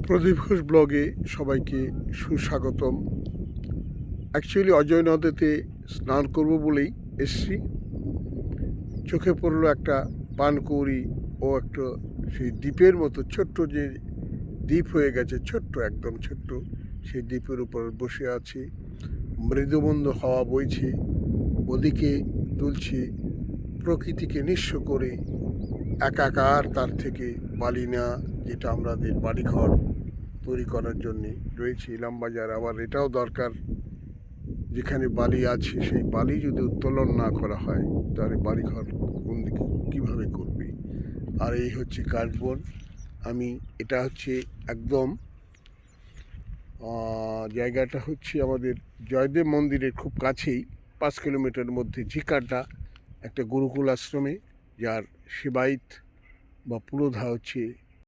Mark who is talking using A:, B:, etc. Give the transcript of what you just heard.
A: প্রদীপ ঘোষ ব্লগে সবাইকে সুস্বাগতম। অ্যাকচুয়ালি অজয় নদীতে স্নান করব বলেই এসছি। চোখে পড়লো একটা পানকৌড়ি ও একটা সেই দ্বীপের মতো ছোট্ট যে দ্বীপ হয়ে গেছে, ছোট্ট একদম ছোট্ট, সেই দ্বীপের উপর বসে আছি। মৃদুমন্দ হাওয়া বইছে, ওদিকে তুলছি প্রকৃতিকে নিঃস্ব করে একাকার, তার থেকে বালি না, যেটা আমাদের বাড়িঘর তৈরি করার জন্যে রয়েছে ইলামবাজার। আবার এটাও দরকার, যেখানে বালি আছে সেই বালি যদি উত্তোলন না করা হয় তাহলে বাড়িঘর কোন দিকে কীভাবে করবে। আর এই হচ্ছে কাশবন। এটা হচ্ছে একদম জায়গাটা হচ্ছে আমাদের জয়দেব মন্দিরের খুব কাছেই, 5 কিলোমিটার মধ্যে ঝিকাটা একটা গুরুকুল আশ্রমে, যার সেবায়িত বা পুরোধা হচ্ছে